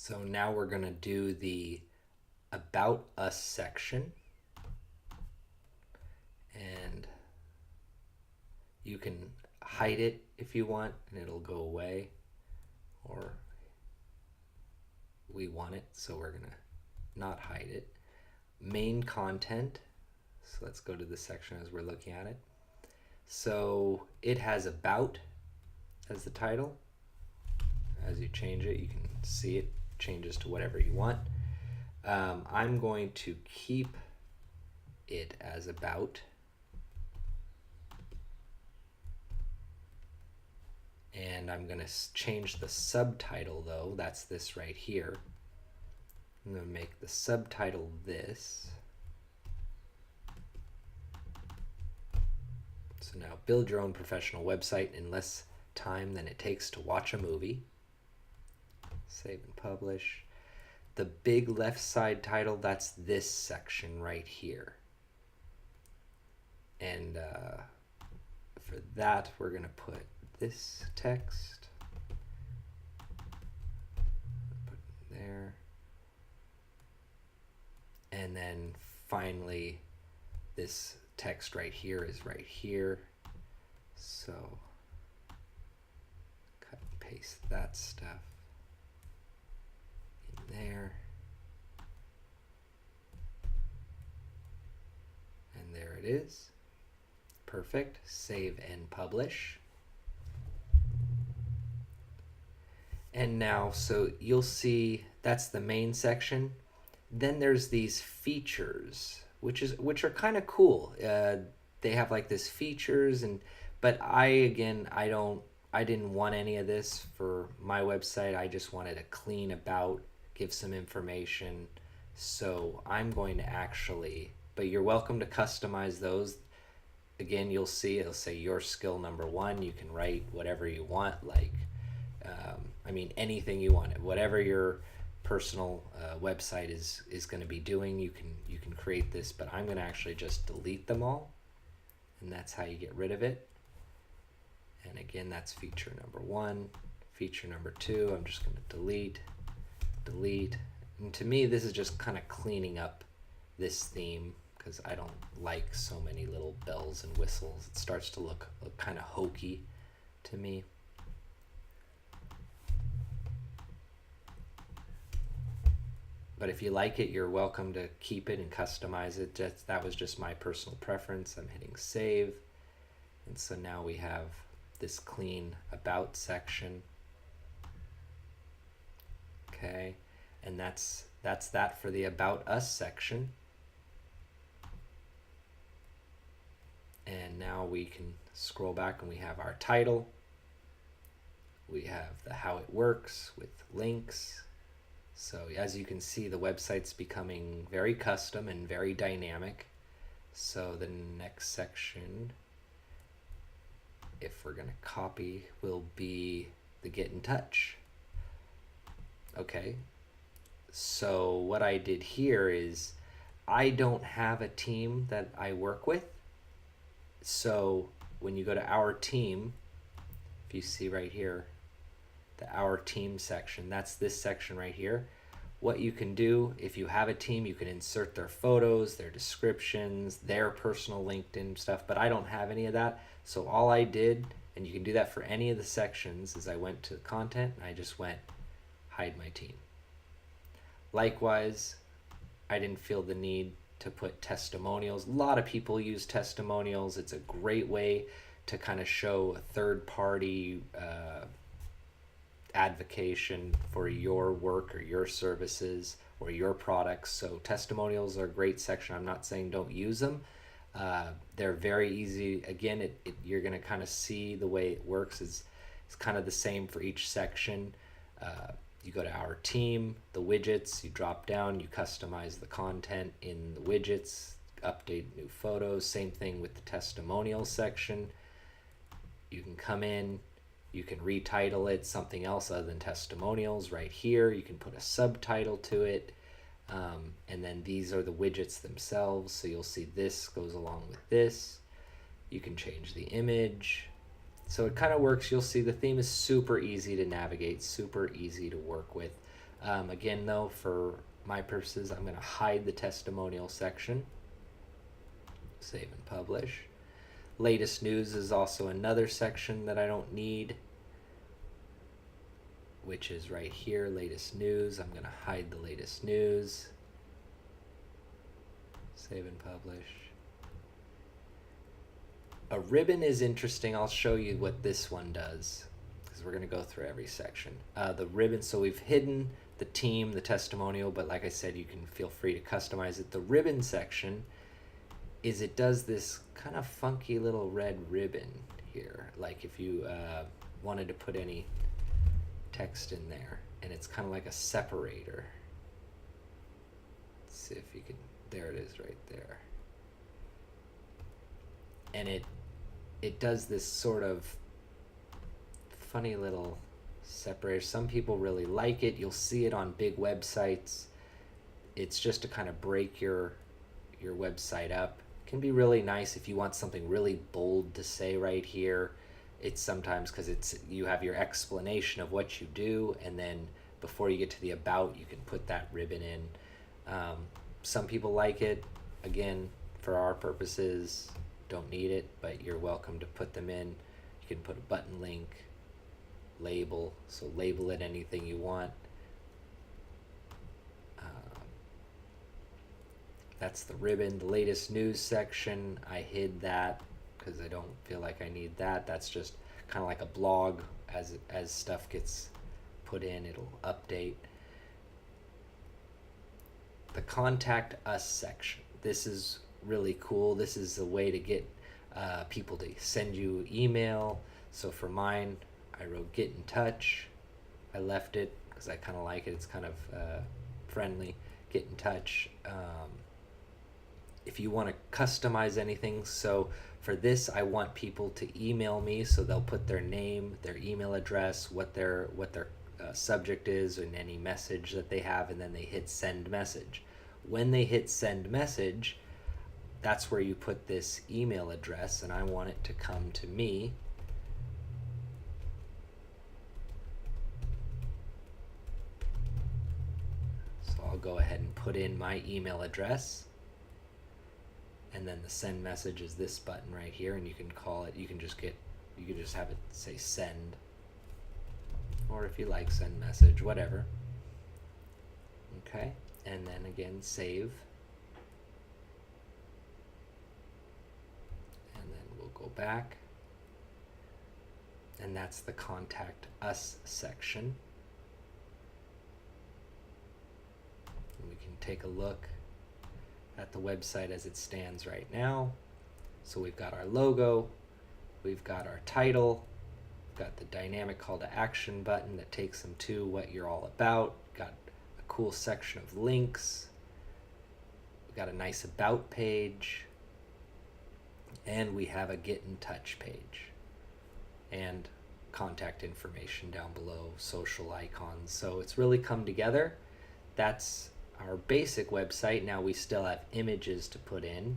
So now we're going to do the About Us section. And you can hide it if you want and it'll go away. Or we want it, so we're going to not hide it. Main content. So let's go to this section as we're looking at it. So it has About as the title. As you change it, you can see it changes to whatever you want. I'm going to keep it as About. And I'm going to change the subtitle though. That's this right here. I'm going to make the subtitle this. So now build your own professional website in less time than it takes to watch a movie. Save and publish. The big left side title, that's this section right here. And for that, we're going to put this text. Put it there. And then finally, this text right here is right here. So cut and paste that stuff in there. And there it is. Perfect. Save and publish. And now, so you'll see that's the main section. Then there's these features, which are kind of cool. They have like this features, but I didn't want any of this for my website. I just wanted a clean About, give some information. So I'm going to actually, but you're welcome to customize those. Again, you'll see it'll say your skill number 1. You can write whatever you want, like anything you want. Whatever your personal website is going to be doing, you can create this. But I'm going to actually just delete them all, and that's how you get rid of it. And again, that's feature number 1. Feature number 2, I'm just going to delete. And to me, this is just kind of cleaning up this theme, because I don't like so many little bells and whistles. It starts to look kind of hokey to me. But if you like it, you're welcome to keep it and customize it. That was just my personal preference. I'm hitting save. And so now we have this clean About section. Okay, and that's that for the About Us section. And now we can scroll back and we have our title. We have the how it works with links. So as you can see, the website's becoming very custom and very dynamic. So the next section, if we're going to copy, will be the get in touch. Okay, so what I did here is I don't have a team that I work with. So when you go to our team, if you see right here, the Our Team section, that's this section right here. What you can do, if you have a team, you can insert their photos, their descriptions, their personal LinkedIn stuff, but I don't have any of that. So all I did, and you can do that for any of the sections, is I went to content and I just went hide my team. Likewise, I didn't feel the need to put testimonials. A lot of people use testimonials. It's a great way to kind of show a third party advocation for your work or your services or your products. So testimonials are a great section. I'm not saying don't use them. They're very easy. Again, you're going to kind of see the way it works is it's kind of the same for each section. You go to our team, the widgets, you drop down, you customize the content in the widgets, update new photos. Same thing with the testimonial section. You can come in, you can retitle it something else other than testimonials right here. You can put a subtitle to it. And then these are the widgets themselves. So you'll see this goes along with this. You can change the image. So it kind of works. You'll see the theme is super easy to navigate, super easy to work with. Again though, for my purposes, I'm going to hide the testimonial section. Save and publish. Latest news is also another section that I don't need, which is right here, latest news. I'm going to hide the latest news. Save and publish. A ribbon is interesting. I'll show you what this one does, because we're going to go through every section. The ribbon, so we've hidden the team, the testimonial, but like I said, you can feel free to customize it. The ribbon section is it does this kind of funky little red ribbon here, like if you wanted to put any text in there, and it's kind of like a separator. Let's see if you can, there it is right there. And it does this sort of funny little separator. Some people really like it. You'll see it on big websites. It's just to kind of break your website up. It can be really nice if you want something really bold to say right here. It's sometimes because you have your explanation of what you do, and then before you get to the about, you can put that ribbon in. Some people like it. Again, for our purposes, don't need it, but you're welcome to put them in. You can put a button link, label, so label it anything you want. That's the ribbon. The latest news section, I hid that because I don't feel like I need that. That's just kind of like a blog. As stuff gets put in, it'll update. The contact us section. This is really cool. This is a way to get people to send you email. So for mine, I wrote get in touch. I left it because I kind of like it. It's kind of friendly. Get in touch. If you want to customize anything, so for this I want people to email me, so they'll put their name, their email address, what their subject is, and any message that they have, and then they hit send message. When they hit send message, that's where you put this email address, and I want it to come to me. So I'll go ahead and put in my email address. And then the send message is this button right here, and you can call it, you can just have it say send, or if you like send message, whatever. Okay, and then again save, and then we'll go back, and that's the contact us section. And we can take a look at the website as it stands right now. So we've got our logo, we've got our title, we've got the dynamic call to action button that takes them to what you're all about, got a cool section of links, we've got a nice about page, and we have a get in touch page, and contact information down below, social icons. So it's really come together. That's our basic website. Now we still have images to put in.